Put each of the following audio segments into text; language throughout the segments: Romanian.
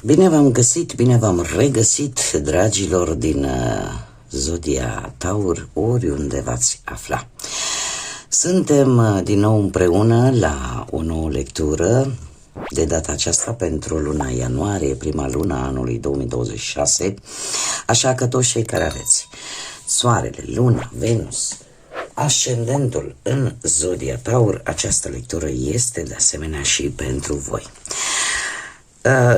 Bine v-am găsit, bine v-am regăsit, dragilor din Zodia Taur, oriunde v-ați afla. Suntem din nou împreună la o nouă lectură, de data aceasta pentru luna ianuarie, prima lună a anului 2026, așa că toți cei care aveți Soarele, Luna, Venus, ascendentul în Zodia Taur, această lectură este de asemenea și pentru voi.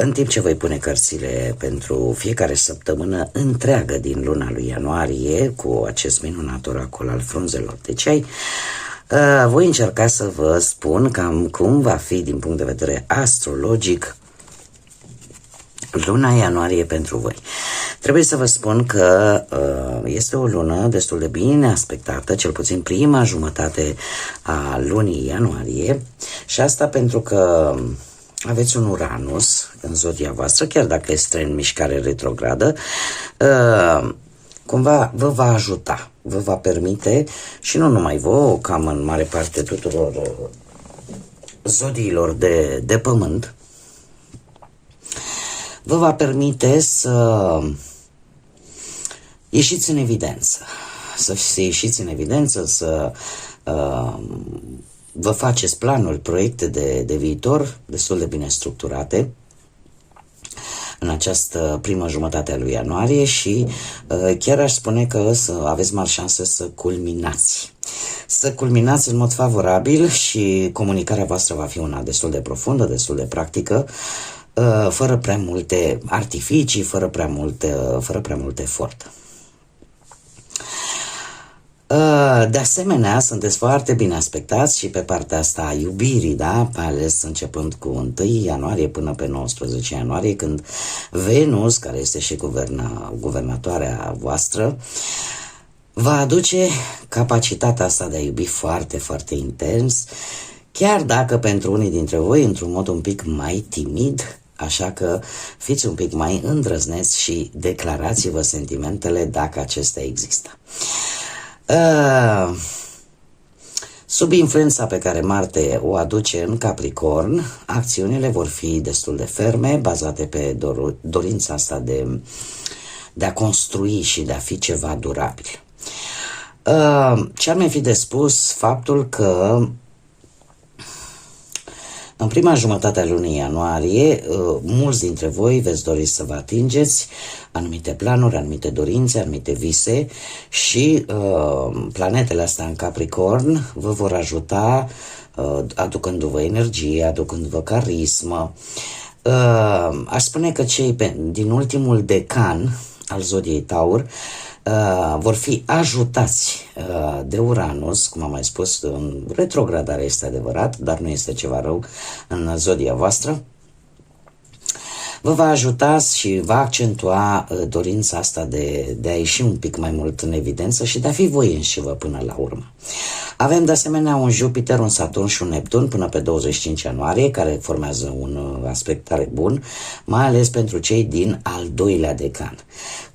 În timp ce voi pune cărțile pentru fiecare săptămână întreagă din luna lui ianuarie cu acest minunat oracol al frunzelor de ceai, voi încerca să vă spun cam cum va fi din punct de vedere astrologic luna ianuarie pentru voi. Trebuie să vă spun că este o lună destul de bine aspectată, cel puțin prima jumătate a lunii ianuarie, și asta pentru că aveți un Uranus în zodia voastră, chiar dacă este în mișcare retrogradă, cumva vă va ajuta, vă va permite, și nu numai vouă, cam în mare parte tuturor zodiilor de pământ, vă va permite să ieșiți în evidență, să ieșiți în evidență, să vă faceți planuri, proiecte de viitor destul de bine structurate în această primă jumătate a lui ianuarie și chiar aș spune că aveți mari șanse să culminați. Să culminați în mod favorabil și comunicarea voastră va fi una destul de profundă, destul de practică, fără prea multe artificii, fără prea mult efort. De asemenea, sunteți foarte bine aspectați și pe partea asta a iubirii, da? Mai ales începând cu 1 ianuarie până pe 19 ianuarie, când Venus, care este și guvernatoarea voastră, va aduce capacitatea asta de a iubi foarte, foarte intens, chiar dacă pentru unii dintre voi într-un mod un pic mai timid, așa că fiți un pic mai îndrăzneți și declarați-vă sentimentele dacă acestea există. Sub influența pe care Marte o aduce în Capricorn, acțiunile vor fi destul de ferme, bazate pe dorința asta de a construi și de a fi ceva durabil. Ce-ar mai fi de spus faptul că în prima jumătate a lunii ianuarie, mulți dintre voi veți dori să vă atingeți anumite planuri, anumite dorințe, anumite vise și planetele astea în Capricorn vă vor ajuta aducându-vă energie, aducându-vă carismă. Aș spune că cei din ultimul decan al Zodiei Taur vor fi ajutați de Uranus, cum am mai spus, în retrogradare este adevărat, dar nu este ceva rău în zodia voastră. Vă va ajuta și va accentua dorința asta de a ieși un pic mai mult în evidență și de a fi voi înșivă până la urmă. Avem de asemenea un Jupiter, un Saturn și un Neptun până pe 25 ianuarie, care formează un aspect tare bun, mai ales pentru cei din al doilea decan,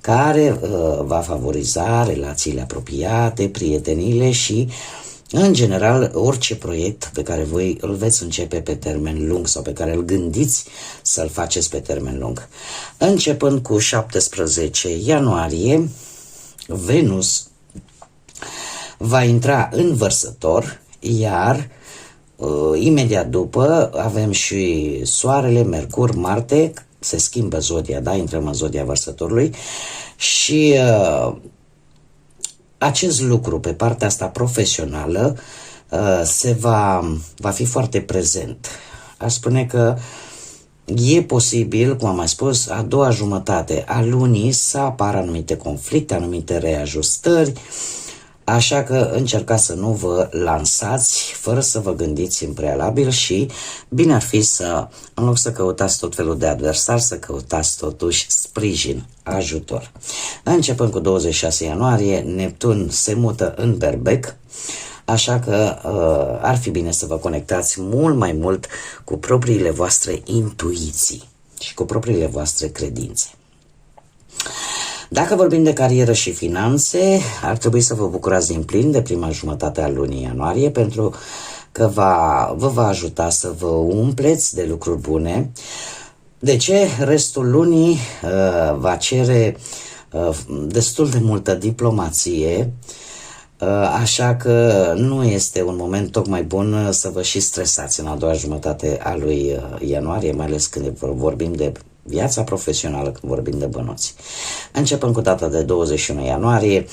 care va favoriza relațiile apropiate, prieteniile și, în general, orice proiect pe care voi îl veți începe pe termen lung sau pe care îl gândiți să-l faceți pe termen lung. Începând cu 17 ianuarie, Venus va intra în Vărsător, iar imediat după avem și Soarele, Mercur, Marte, se schimbă zodia, da? Intrăm în zodia Vărsătorului și acest lucru pe partea asta profesională va fi foarte prezent. Aș spune că e posibil, cum am mai spus, a doua jumătate a lunii să apară anumite conflicte, anumite reajustări, așa că încercați să nu vă lansați fără să vă gândiți în prealabil și bine ar fi să, în loc să căutați tot felul de adversari, să căutați totuși sprijin, ajutor. Începând cu 26 ianuarie, Neptun se mută în Berbec, așa că ar fi bine să vă conectați mult mai mult cu propriile voastre intuiții și cu propriile voastre credințe. Dacă vorbim de carieră și finanțe, ar trebui să vă bucurați din plin de prima jumătate a lunii ianuarie, pentru că vă va ajuta să vă umpleți de lucruri bune. De ce? Restul lunii va cere destul de multă diplomație, așa că nu este un moment tocmai bun să vă și stresați în a doua jumătate a lui ianuarie, mai ales când vorbim de viața profesională, când vorbim de bănuți. Începem cu data de 21 ianuarie,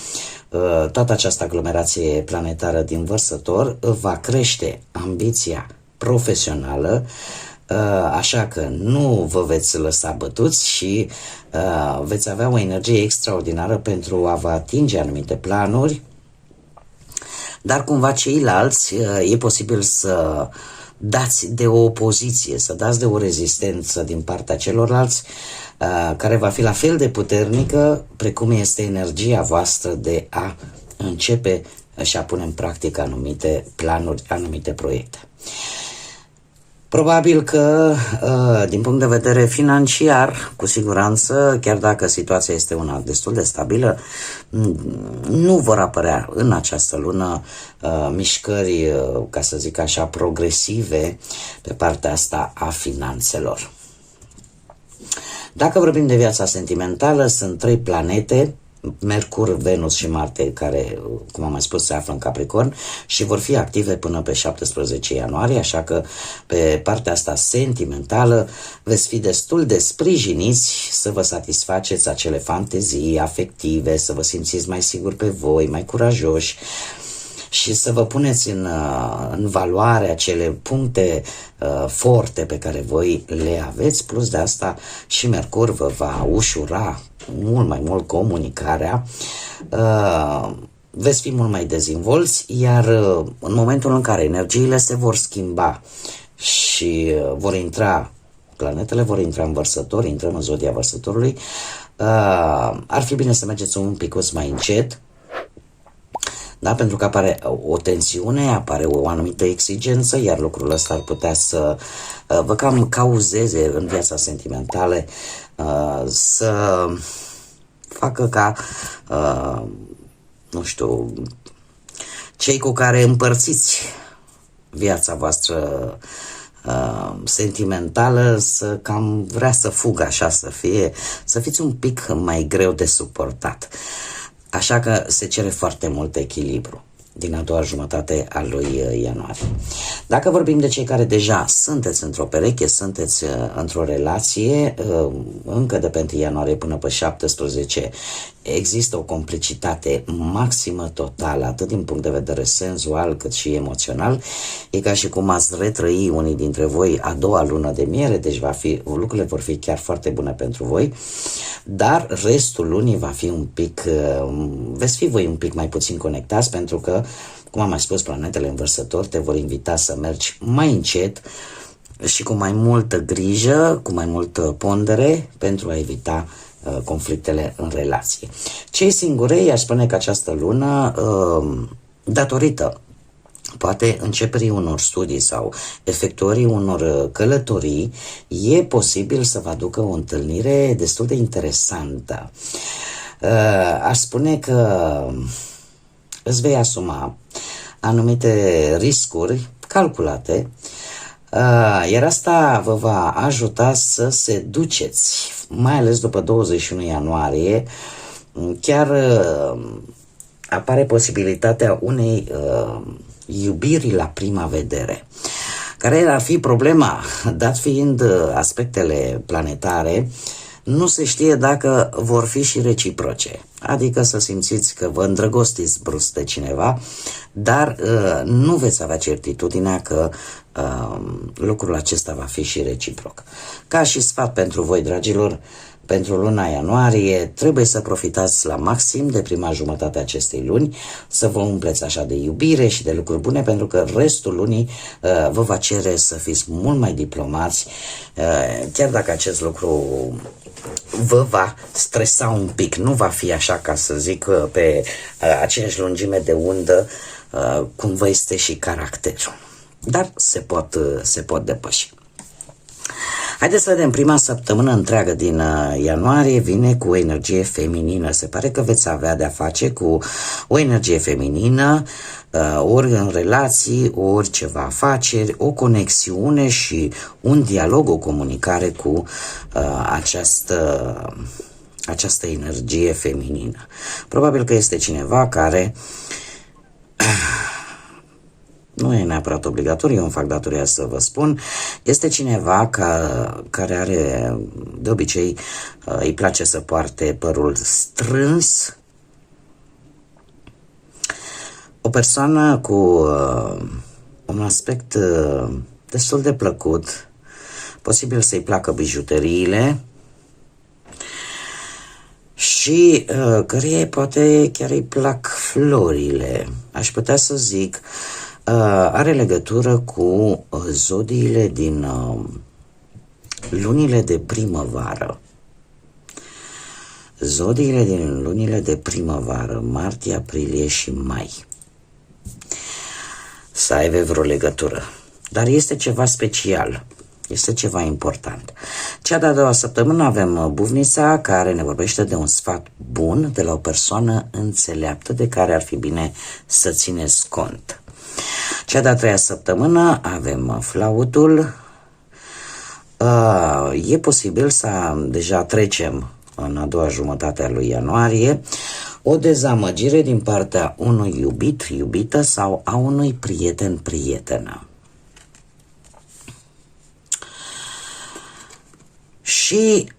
toată această aglomerație planetară din Vărsător va crește ambiția profesională, așa că nu vă veți lăsa bătuți și veți avea o energie extraordinară pentru a vă atinge anumite planuri, dar cumva ceilalți e posibil să dați de o opoziție, să dați de o rezistență din partea celorlalți, care va fi la fel de puternică precum este energia voastră de a începe și a pune în practică anumite planuri, anumite proiecte. Probabil că, din punct de vedere financiar, cu siguranță, chiar dacă situația este una destul de stabilă, nu vor apărea în această lună mișcări, ca să zic așa, progresive pe partea asta a finanțelor. Dacă vorbim de viața sentimentală, sunt 3 planete, Mercur, Venus și Marte, care, cum am mai spus, se află în Capricorn și vor fi active până pe 17 ianuarie, așa că pe partea asta sentimentală veți fi destul de sprijiniți să vă satisfaceți acele fantezii afective, să vă simțiți mai siguri pe voi, mai curajoși și să vă puneți în valoare acele puncte forte pe care voi le aveți. Plus de asta și Mercur vă va ușura mult mai mult comunicarea, veți fi mult mai dezvolți, iar în momentul în care energiile se vor schimba și planetele vor intra în Vărsători, intrăm în zodia Vărsătorului, ar fi bine să mergeți un pic mai încet, da? Pentru că apare o tensiune, apare o anumită exigență, iar lucrul ăsta ar putea să vă cam cauzeze în viața sentimentală, să facă ca, nu știu, cei cu care împărțiți viața voastră sentimentală să cam vrea să fugă așa, să fiți un pic mai greu de suportat. Așa că se cere foarte mult echilibru din a doua jumătate a lui ianuarie. Dacă vorbim de cei care deja sunteți într-o pereche, sunteți într-o relație, încă de pe 1 ianuarie până pe 17 există o complicitate maximă, totală, atât din punct de vedere senzual cât și emoțional. E ca și cum ați retrăi unii dintre voi a doua lună de miere, deci lucrurile vor fi chiar foarte bune pentru voi, dar restul lunii va fi un pic, veți fi voi un pic mai puțin conectați, pentru că, cum am mai spus, planetele în Vărsător te vor invita să mergi mai încet și cu mai multă grijă, cu mai multă pondere, pentru a evita conflictele în relație. Cei singurei, aș spune că această lună, datorită poate începerii unor studii sau efectuării unor călătorii, e posibil să vă aducă o întâlnire destul de interesantă. Aș spune că îți vei asuma anumite riscuri calculate, iar asta vă va ajuta să seduceți, mai ales după 21 ianuarie. Chiar apare posibilitatea unei iubiri la prima vedere. Care ar fi problema? Dat fiind aspectele planetare, nu se știe dacă vor fi și reciproce. Adică să simțiți că vă îndrăgostiți brusc de cineva, dar nu veți avea certitudinea că lucrul acesta va fi și reciproc. Ca și sfat pentru voi, dragilor, pentru luna ianuarie trebuie să profitați la maxim de prima jumătate a acestei luni, să vă umpleți așa de iubire și de lucruri bune, pentru că restul lunii vă va cere să fiți mult mai diplomați, chiar dacă acest lucru vă va stresa un pic, nu va fi așa, ca să zic, pe aceeași lungime de undă cum vă este și caracterul. Dar se pot depăși. Haideți să vedem, prima săptămână întreagă din ianuarie vine cu o energie feminină. Se pare că veți avea de-a face cu o energie feminină, ori în relații, ori ceva afaceri, o conexiune și un dialog, o comunicare cu această energie feminină. Probabil că este cineva care nu e neapărat obligatoriu, eu îmi fac datoria să vă spun, este cineva care are, de obicei, îi place să poarte părul strâns, o persoană cu un aspect destul de plăcut, posibil să-i placă bijuteriile și căreia poate chiar îi plac florile. Aș putea să zic, are legătură cu zodiile din lunile de primăvară. Zodiile din lunile de primăvară, martie, aprilie și mai. Să aibă vreo legătură. Dar este ceva special. Este ceva important. Cea de-a doua săptămână avem Buvnița, care ne vorbește de un sfat bun de la o persoană înțeleaptă de care ar fi bine să țineți cont. Cea de-a treia săptămână avem Flautul. E posibil să deja trecem în a doua jumătate a lui ianuarie o dezamăgire din partea unui iubit, iubită sau a unui prieten, prietenă. Și,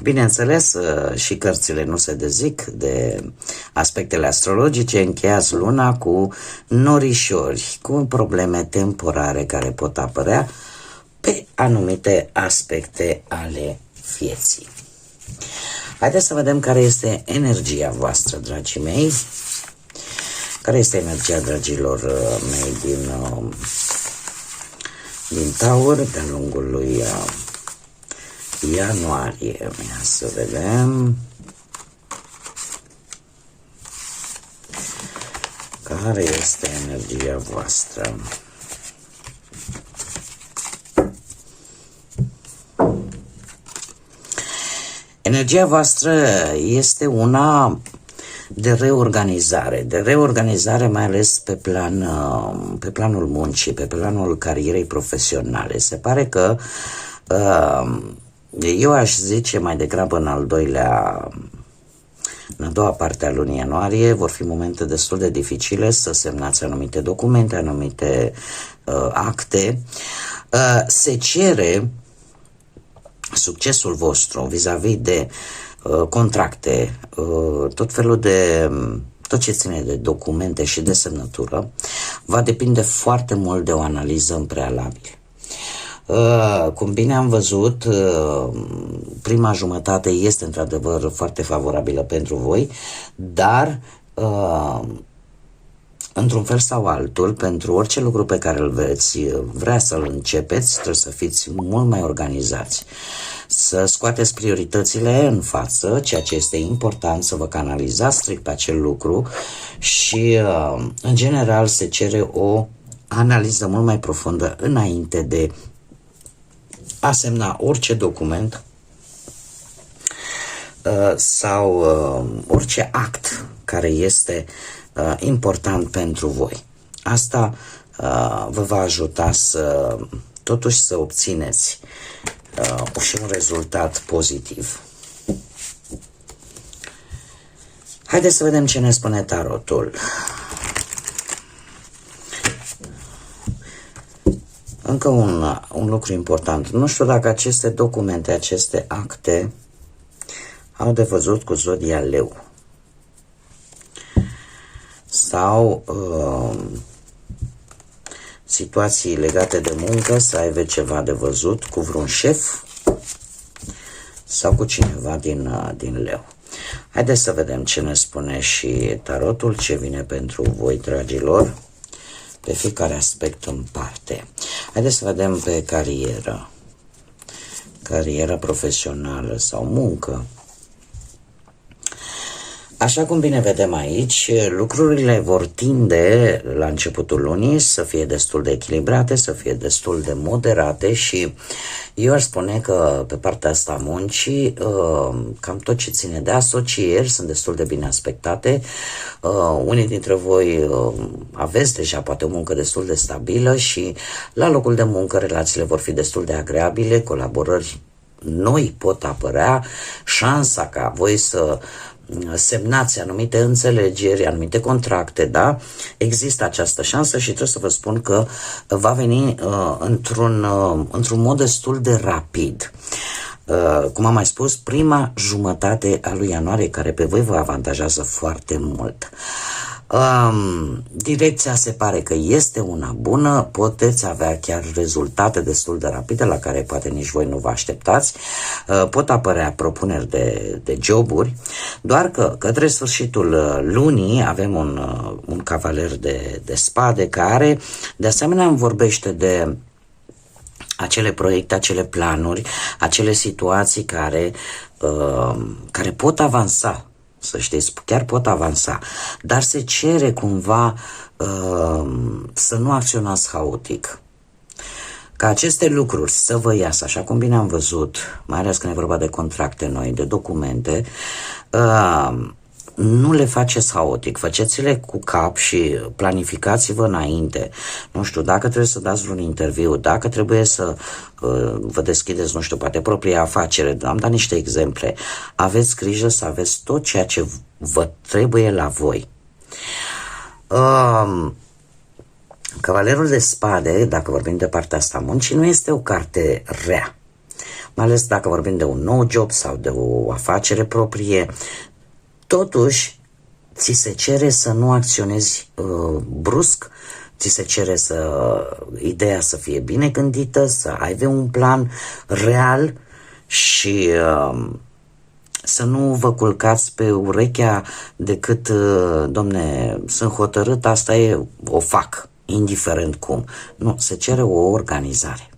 bineînțeles, și cărțile nu se dezic de aspectele astrologice, încheiați luna cu norișori, cu probleme temporare care pot apărea pe anumite aspecte ale vieții. Haideți să vedem care este energia voastră, dragii mei. Care este energia, dragilor mei, din Taur de-a lungul lui ianuarie. Ia să vedem care este energia voastră. Energia voastră este una de reorganizare mai ales pe planul muncii, pe planul carierei profesionale. Se pare că eu aș zice mai degrabă în a doua parte a lunii ianuarie vor fi momente destul de dificile să semnați anumite documente, anumite acte. Se cere succesul vostru vis-a-vis de contracte, tot ce ține de documente și de semnătură, va depinde foarte mult de o analiză în prealabil. Cum bine am văzut, prima jumătate este într-adevăr foarte favorabilă pentru voi, dar într-un fel sau altul, pentru orice lucru pe care îl veți vrea să-l începeți, trebuie să fiți mult mai organizați. Să scoateți prioritățile în față, ceea ce este important, să vă canalizați strict pe acel lucru și, în general, se cere o analiză mult mai profundă înainte de a semna orice document sau orice act care este important pentru voi. Asta vă va ajuta totuși să obțineți și un rezultat pozitiv. Haideți să vedem ce ne spune tarotul. Încă un lucru important. Nu știu dacă aceste documente, aceste acte au de văzut cu zodia Leu sau situații legate de muncă, să aibă ceva de văzut cu vreun șef sau cu cineva din Leu. Haideți să vedem ce ne spune și tarotul, ce vine pentru voi, dragilor, pe fiecare aspect în parte. Haideți să vedem pe carieră profesională sau muncă. Așa cum bine vedem aici, lucrurile vor tinde la începutul lunii să fie destul de echilibrate, să fie destul de moderate și eu aș spune că pe partea asta a muncii, cam tot ce ține de asocieri sunt destul de bine aspectate. Unii dintre voi aveți deja poate o muncă destul de stabilă și la locul de muncă relațiile vor fi destul de agreabile, colaborări noi pot apărea, șansa ca voi să semnați anumite înțelegeri, anumite contracte, da? Există această șansă și trebuie să vă spun că va veni într-un mod destul de rapid. Cum am mai spus, prima jumătate a lui ianuarie, care pe voi vă avantajează foarte mult. Direcția se pare că este una bună, puteți avea chiar rezultate destul de rapide la care poate nici voi nu vă așteptați, pot apărea propuneri de joburi, doar că către sfârșitul lunii avem un cavaler de spade care de asemenea îmi vorbește de acele proiecte, acele planuri, acele situații care pot avansa. Să știți, chiar pot avansa, dar se cere cumva să nu acționați haotic. Ca aceste lucruri să vă iasă, așa cum bine am văzut, mai ales când e vorba de contracte noi, de documente, nu le faceți haotic, faceți-le cu cap și planificați-vă înainte. Nu știu, dacă trebuie să dați vreun interviu, dacă trebuie să vă deschideți, nu știu, poate propria afacere, am dat niște exemple, aveți grijă să aveți tot ceea ce vă trebuie la voi. Cavalerul de spade, dacă vorbim de partea asta muncii, nu este o carte rea. Mai ales dacă vorbim de un nou job sau de o afacere proprie. Totuși, ți se cere să nu acționezi brusc, ți se cere ideea să fie bine gândită, să ai un plan real și să nu vă culcați pe urechea decât, domne, sunt hotărât, asta e, o fac, indiferent cum. Nu, se cere o organizare.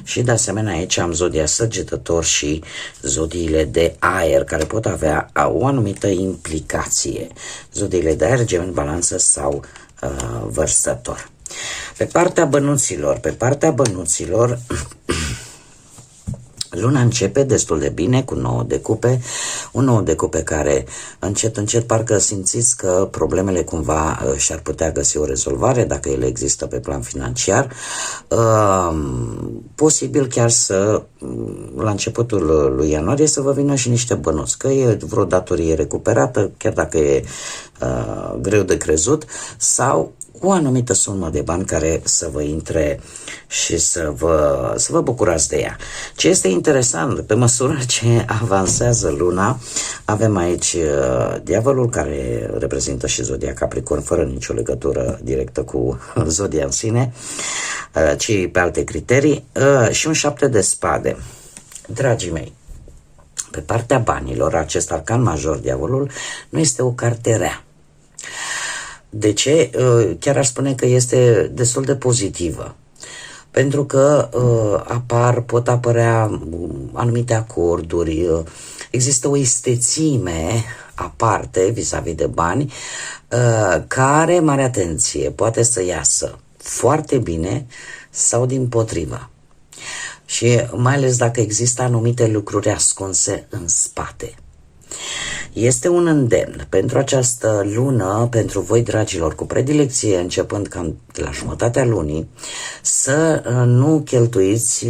Și de asemenea aici am zodia Săgetător și zodiile de aer care pot avea o anumită implicație. Zodiile de aer, Gemeni, Balanță sau Vărsător. Pe partea bănuților luna începe destul de bine cu 9 de cupe, un 9 de cupe care încet parcă simțiți că problemele cumva și-ar putea găsi o rezolvare dacă ele există pe plan financiar. Posibil chiar să la începutul lui ianuarie să vă vină și niște bănuți, că e vreo datorie recuperată, chiar dacă e greu de crezut, sau o anumită sumă de bani care să vă intre și să vă bucurați de ea. Ce este interesant, pe măsură ce avansează luna, avem aici diavolul, care reprezintă și zodia Capricorn, fără nicio legătură directă cu zodia în sine, ci pe alte criterii, și un 7 de spade. Dragii mei, pe partea banilor, acest arcan major, diavolul, nu este o carte rea. De ce? Chiar aș spune că este destul de pozitivă. Pentru că pot apărea anumite acorduri, există o istețime aparte vis-a-vis de bani, care, mare atenție, poate să iasă foarte bine sau dimpotrivă. Și mai ales dacă există anumite lucruri ascunse în spate. Este un îndemn pentru această lună, pentru voi, dragilor, cu predilecție, începând cam de la jumătatea lunii, să nu cheltuiți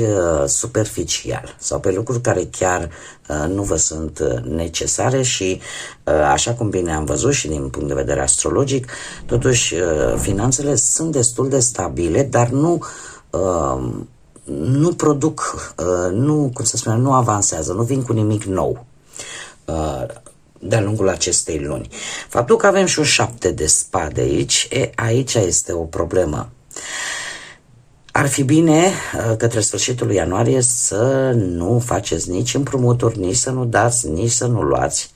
superficial sau pe lucruri care chiar nu vă sunt necesare și, așa cum bine am văzut și din punct de vedere astrologic, totuși finanțele sunt destul de stabile, dar nu produc, nu avansează, nu vin cu nimic nou de-a lungul acestei luni. Faptul că avem și un 7 de spade aici, aici este o problemă. Ar fi bine către sfârșitul lui ianuarie să nu faceți nici împrumuturi, nici să nu dați, nici să nu luați.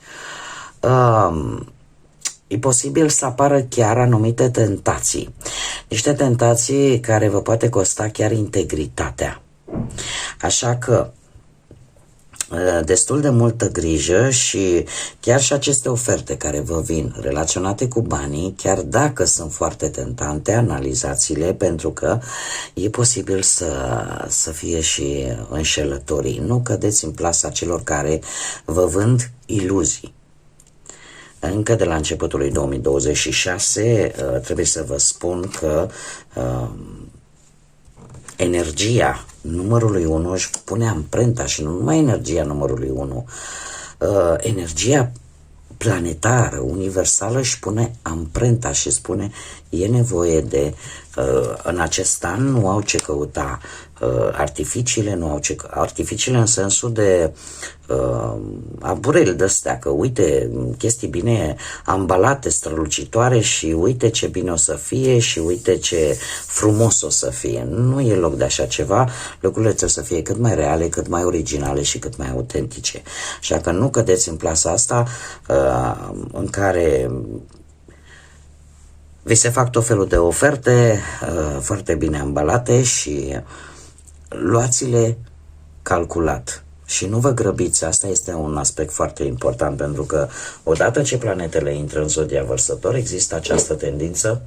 E posibil să apară chiar anumite tentații. Niște tentații care vă poate costa chiar integritatea. Așa că destul de multă grijă și chiar și aceste oferte care vă vin relaționate cu banii, chiar dacă sunt foarte tentante, analizați-le, pentru că e posibil să fie și înșelătorii. Nu cădeți în plasa celor care vă vând iluzii. Încă de la începutul lui 2026 trebuie să vă spun că energia numărului 1 își pune amprenta, și nu numai energia numărului 1, energia planetară, universală își pune amprenta și spune e nevoie de, în acest an nu au ce căuta artificiile, nu au ce, artificiile în sensul de abureli de-astea, că uite chestii bine ambalate, strălucitoare și uite ce bine o să fie și uite ce frumos o să fie. Nu e loc de așa ceva, lucrurile trebuie să fie cât mai reale, cât mai originale și cât mai autentice. Așa că nu cădeți în plasa asta în care vi se fac tot felul de oferte foarte bine ambalate și luați-le calculat. Și nu vă grăbiți, asta este un aspect foarte important, pentru că odată ce planetele intră în zodia Vărsător, există această tendință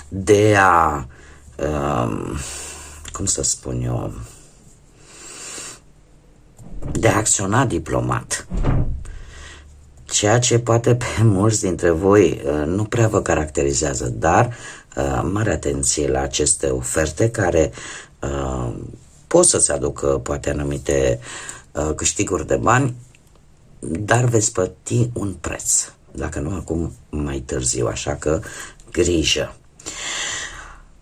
de a, cum să spun eu, de a acționa diplomat. Ceea ce poate pe mulți dintre voi nu prea vă caracterizează, dar mare atenție la aceste oferte care pot să-ți aducă poate anumite câștiguri de bani, dar veți plăti un preț, dacă nu acum, mai târziu, așa că grijă.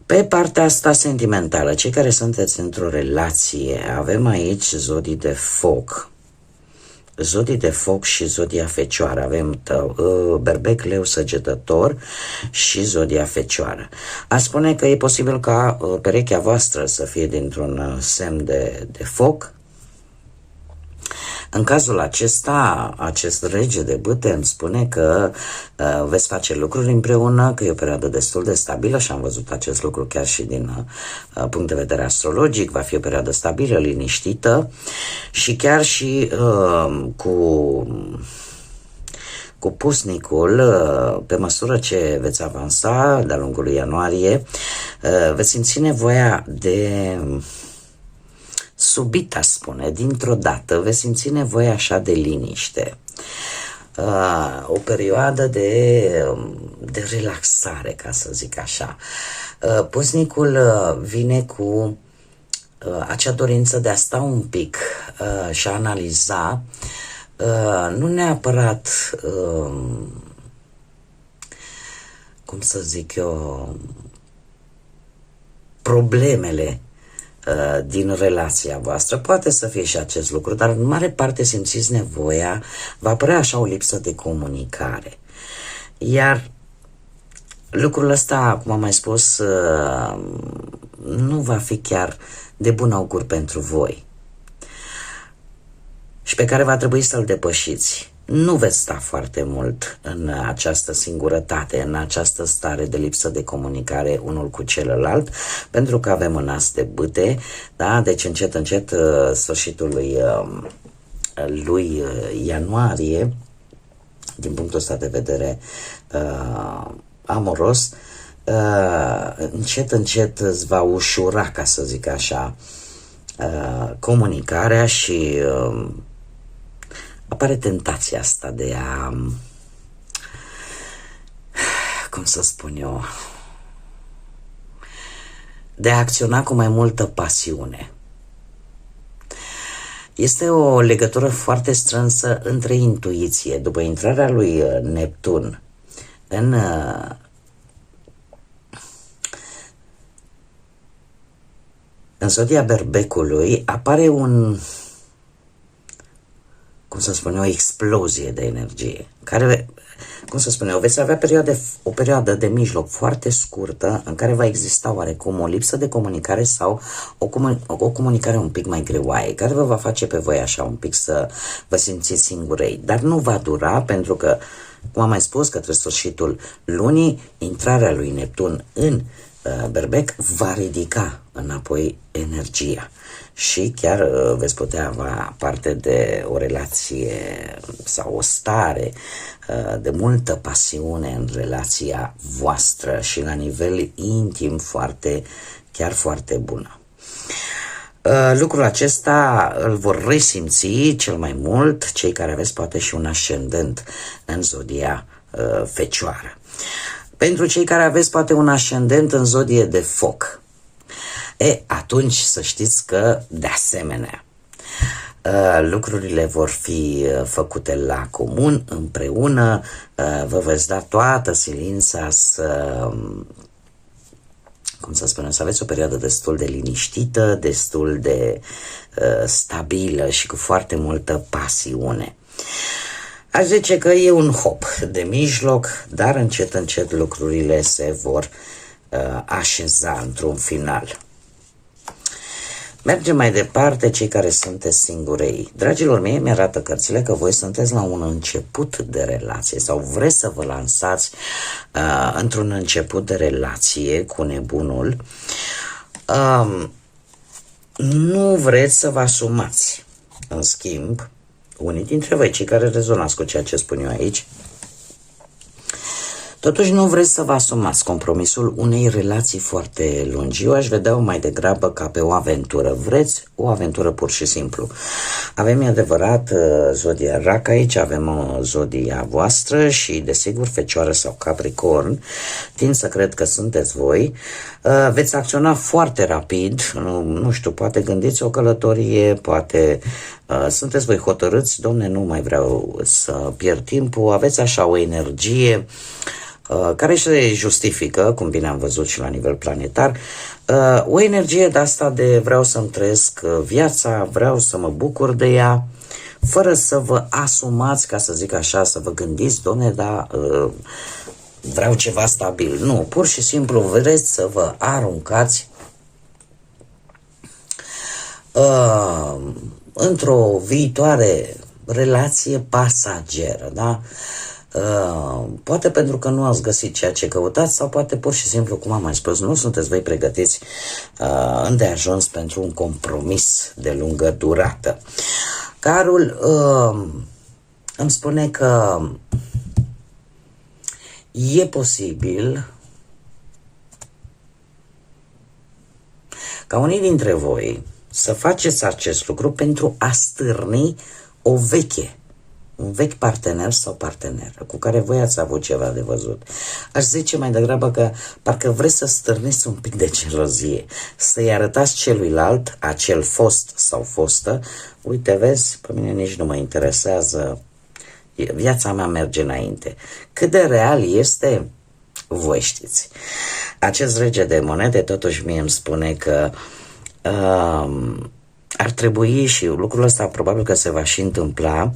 Pe partea asta sentimentală, cei care sunteți într-o relație, avem aici zodii de foc. Zodii de foc și zodia Fecioară. Avem Berbec, Leu, Săgetător și zodia Fecioară. Aș spune că e posibil ca perechea voastră să fie dintr-un semn de foc. În cazul acesta, acest rege de bâte îmi spune că veți face lucruri împreună, că e o perioadă destul de stabilă și am văzut acest lucru chiar și din punct de vedere astrologic. Va fi o perioadă stabilă, liniștită și chiar și cu pusnicul, pe măsură ce veți avansa de-a lungul lui ianuarie, veți simți nevoia de subit, aș spune, dintr-o dată, veți simți nevoia așa de liniște. O perioadă de relaxare, ca să zic așa. Pusnicul vine cu acea dorință de a sta un pic și a analiza, nu neapărat, cum să zic eu, problemele din relația voastră. Poate să fie și acest lucru, dar în mare parte simțiți nevoia, va apărea așa o lipsă de comunicare. Iar lucrul ăsta, cum am mai spus, nu va fi chiar de bun augur pentru voi și pe care va trebui să-l depășiți. Nu veți sta foarte mult în această singurătate, în această stare de lipsă de comunicare unul cu celălalt, pentru că avem un as de bâte, da? Deci încet, încet, sfârșitul lui ianuarie, din punctul ăsta de vedere amoros, încet, încet îți va ușura, ca să zic așa, comunicarea și apare tentația asta de a, cum să spun eu, de a acționa cu mai multă pasiune. Este o legătură foarte strânsă între intuiție. După intrarea lui Neptun în zodia Berbecului, apare cum să spun eu, o explozie de energie, care, cum să spun eu, veți avea o perioadă de mijloc foarte scurtă în care va exista oarecum o lipsă de comunicare sau o comunicare un pic mai greoaie, care vă va face pe voi așa un pic să vă simțiți singurei, dar nu va dura, pentru că, cum am mai spus, către sfârșitul lunii, intrarea lui Neptun în berbec, va ridica înapoi energia și chiar veți putea avea parte de o relație sau o stare de multă pasiune în relația voastră și la nivel intim chiar foarte bună. Lucrul acesta îl vor resimți cel mai mult cei care aveți poate și un ascendent în zodia Fecioară. Pentru cei care aveți poate un ascendent în zodie de foc, atunci să știți că de asemenea lucrurile vor fi făcute la comun, împreună, vă veți da toată silința să aveți o perioadă destul de liniștită, destul de stabilă și cu foarte multă pasiune. Aș zice că e un hop de mijloc, dar încet, încet lucrurile se vor așeza într-un final. Mergem mai departe, cei care sunteți singurei. Dragilor mei, mi-arată cărțile că voi sunteți la un început de relație sau vreți să vă lansați într-un început de relație cu nebunul. Nu vreți să vă asumați. În schimb, unii dintre voi, cei care rezonați cu ceea ce spun eu aici, totuși nu vreți să vă asumați compromisul unei relații foarte lungi. Eu aș vedea-o mai degrabă ca pe o aventură. Vreți o aventură pur și simplu. Avem, e adevărat, zodia Rac aici, avem o zodia voastră și, desigur, Fecioară sau Capricorn. Tind să cred că sunteți voi. Veți acționa foarte rapid, nu știu, poate gândiți o călătorie, poate sunteți voi hotărâți, domne, nu mai vreau să pierd timpul, aveți așa o energie care se justifică, cum bine am văzut și la nivel planetar, o energie de asta de vreau să-mi trăiesc viața, vreau să mă bucur de ea, fără să vă asumați, ca să zic așa, să vă gândiți, domne, da, vreau ceva stabil. Nu, pur și simplu vreți să vă aruncați într-o viitoare relație pasageră, da? Poate pentru că nu ați găsit ceea ce căutați sau poate pur și simplu, cum am mai spus, nu sunteți voi pregătiți îndeajuns pentru un compromis de lungă durată. Carul îmi spune că e posibil ca unii dintre voi să faceți acest lucru pentru a stârni un vechi partener sau parteneră cu care voi ați avut ceva de văzut. Aș zice mai degrabă că parcă vreți să stârniți un pic de gelozie, să-i arătați celuilalt, acel fost sau fostă, uite, vezi, pe mine nici nu mă interesează, viața mea merge înainte. Cât de real este, voi știți. Acest rege de monede totuși mie îmi spune că ar trebui, și lucrul ăsta probabil că se va și întâmpla,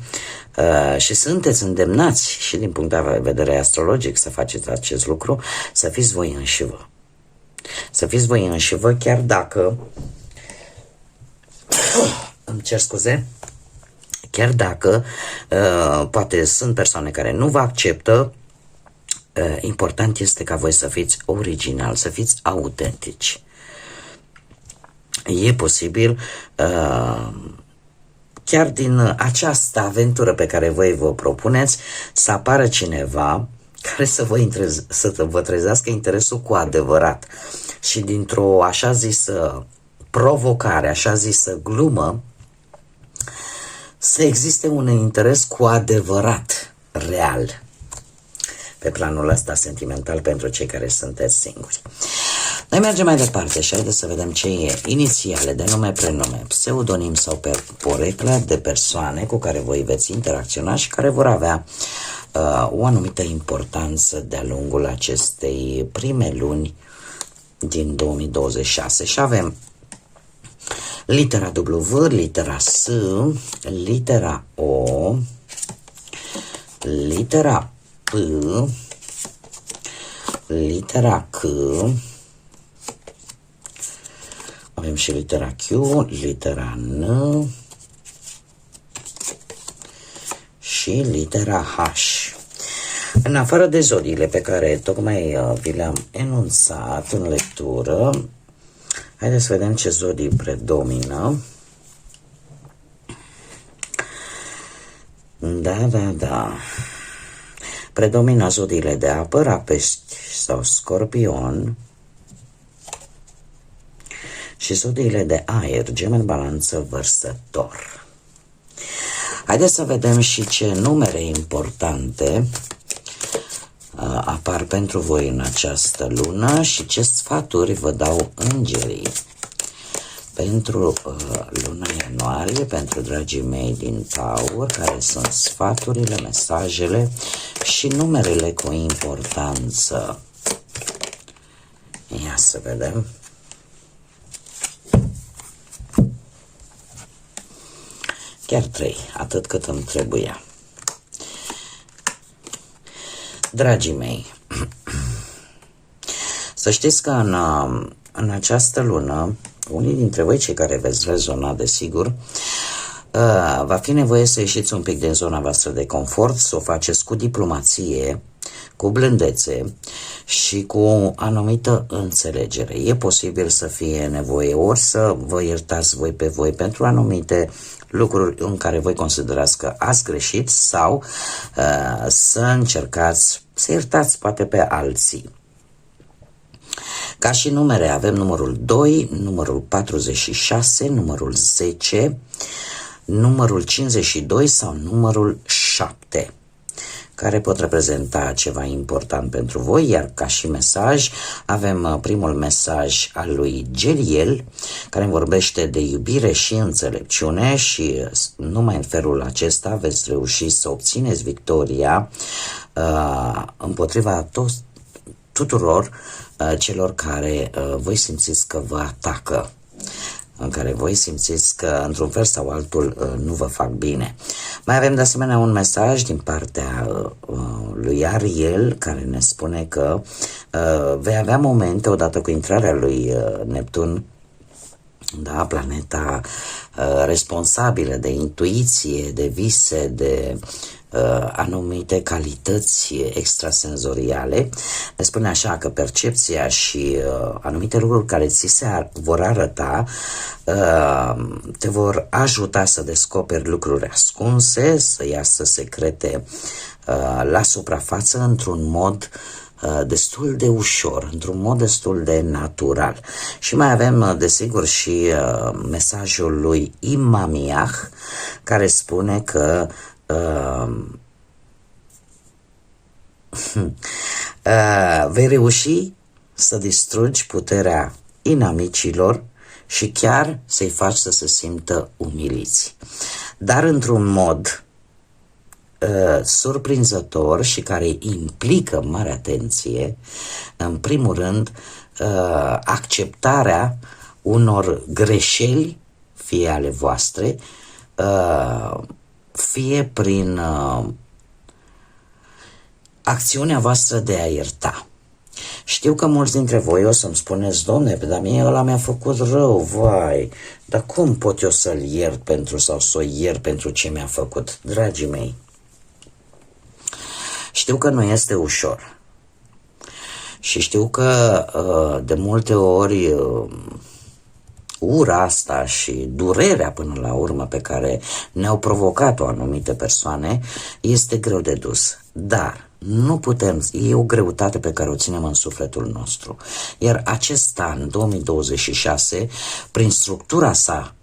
și sunteți îndemnați și din punct de vedere astrologic să faceți acest lucru, să fiți voi înșivă. Să fiți voi înșivă, chiar dacă îmi cer scuze, chiar dacă poate sunt persoane care nu vă acceptă, important este ca voi să fiți original, să fiți autentici. E posibil chiar din această aventură pe care voi vă propuneți să apară cineva care să vă trezească interesul cu adevărat și dintr-o așa zisă provocare, așa zisă glumă, să existe un interes cu adevărat real pe planul ăsta sentimental pentru cei care sunteți singuri. Noi mergem mai departe și haideți să vedem ce e inițiale de nume, prenume, pseudonim sau poreclă de persoane cu care voi veți interacționa și care vor avea o anumită importanță de-a lungul acestei prime luni din 2026. Și avem litera W, litera S, litera O, litera P, litera C, avem și litera Q, litera N și litera H. În afară de zodiile pe care tocmai vi le-am enunțat în lectură, haideți să vedem ce zodii predomină. Da. Predomină zodiile de apă, rapești sau scorpion, și zodiile de aer, Gemeni, Balanță, Vărsător. Haideți să vedem și ce numere importante apar pentru voi în această lună și ce sfaturi vă dau îngerii pentru luna ianuarie, pentru dragii mei din Taur, care sunt sfaturile, mesajele și numerele cu importanță. Ia să vedem. Chiar 3, atât cât îmi trebuia. Dragii mei, să știți că în această lună, unii dintre voi, cei care veți rezona, desigur, va fi nevoie să ieșiți un pic din zona voastră de confort, să o faceți cu diplomație, cu blândețe și cu o anumită înțelegere. E posibil să fie nevoie ori să vă iertați voi pe voi pentru anumite lucruri în care voi considerați că ați greșit sau să încercați să iertați poate pe alții. Ca și numere avem numărul 2, numărul 46, numărul 10, numărul 52 sau numărul 7, care pot reprezenta ceva important pentru voi, iar ca și mesaj avem primul mesaj al lui Geliel, care îmi vorbește de iubire și înțelepciune și numai în felul acesta veți reuși să obțineți victoria împotriva tuturor celor care voi simțiți că vă atacă, în care voi simțiți că într-un fel sau altul nu vă fac bine. Mai avem de asemenea un mesaj din partea lui Ariel, care ne spune că vei avea momente odată cu intrarea lui Neptun, da, planeta responsabilă de intuiție, de vise, de anumite calități extrasenzoriale. Ne spune așa că percepția și anumite lucruri care ți se vor arăta te vor ajuta să descoperi lucruri ascunse, să iasă secrete la suprafață într-un mod destul de ușor, într-un mod destul de natural. Și mai avem, desigur, și mesajul lui Imamiah, care spune că vei reuși să distrugi puterea inamicilor și chiar să-i faci să se simtă umiliți, dar într-un mod surprinzător și care implică mare atenție. În primul rând, acceptarea unor greșeli, fie ale voastre, fie prin acțiunea voastră de a ierta. Știu că mulți dintre voi o să-mi spuneți: Doamne, dar mie ăla mi-a făcut rău, vai, dar cum pot eu să-l iert pentru sau să o iert pentru ce mi-a făcut? Dragii mei, știu că nu este ușor și știu că de multe ori ura asta și durerea până la urmă pe care ne-au provocat-o anumite persoane este greu de dus, dar nu putem, e o greutate pe care o ținem în sufletul nostru. Iar acest an, 2026, prin structura sa,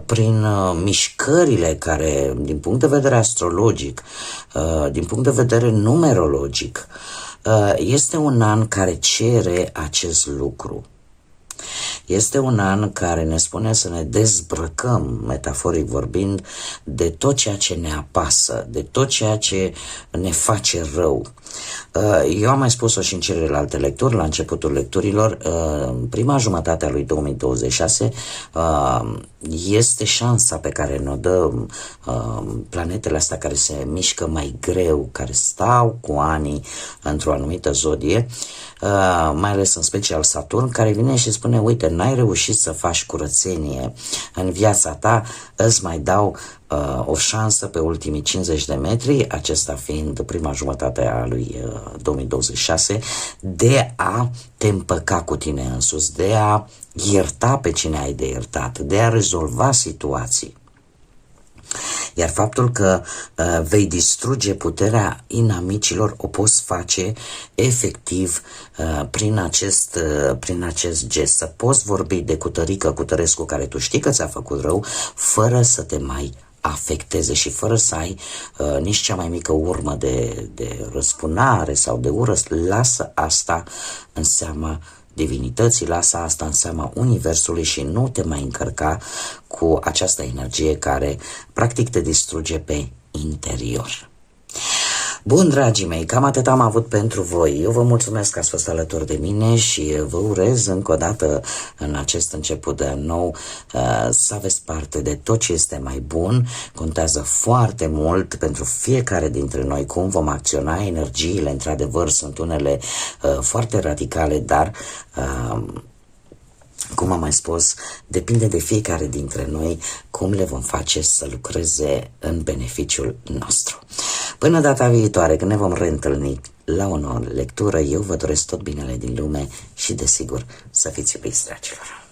prin mișcările care, din punct de vedere astrologic, din punct de vedere numerologic, este un an care cere acest lucru. Este un an care ne spune să ne dezbrăcăm, metaforic vorbind, de tot ceea ce ne apasă, de tot ceea ce ne face rău. Eu am mai spus-o și în celelalte lecturi, la începutul lecturilor, prima jumătate a lui 2026 este șansa pe care ne-o dă planetele astea care se mișcă mai greu, care stau cu ani într-o anumită zodie, mai ales în special Saturn, care vine și spune: uite, n-ai reușit să faci curățenie în viața ta, îți mai dau o șansă pe ultimii 50 de metri, acesta fiind prima jumătate a lui 2026, de a te împăca cu tine însuți, de a ierta pe cine ai de iertat, de a rezolva situații. Iar faptul că vei distruge puterea inamicilor o poți face efectiv prin acest gest. Să poți vorbi de Cutărică Cutărescu, care tu știi că ți-a făcut rău, fără să te mai afecteze și fără să ai nici cea mai mică urmă de răzbunare sau de ură. Lasă asta în seama divinității, lasă asta în seama universului și nu te mai încărca cu această energie care practic te distruge pe interior. Bun, dragii mei, cam atât am avut pentru voi. Eu vă mulțumesc că ați fost alături de mine și vă urez încă o dată în acest început de an nou să aveți parte de tot ce este mai bun. Contează foarte mult pentru fiecare dintre noi cum vom acționa. Energiile, într-adevăr, sunt unele foarte radicale, dar cum am mai spus, depinde de fiecare dintre noi cum le vom face să lucreze în beneficiul nostru. Până data viitoare, când ne vom reîntâlni la o nouă lectură, eu vă doresc tot binele din lume și, desigur, să fiți iubiți, dragilor.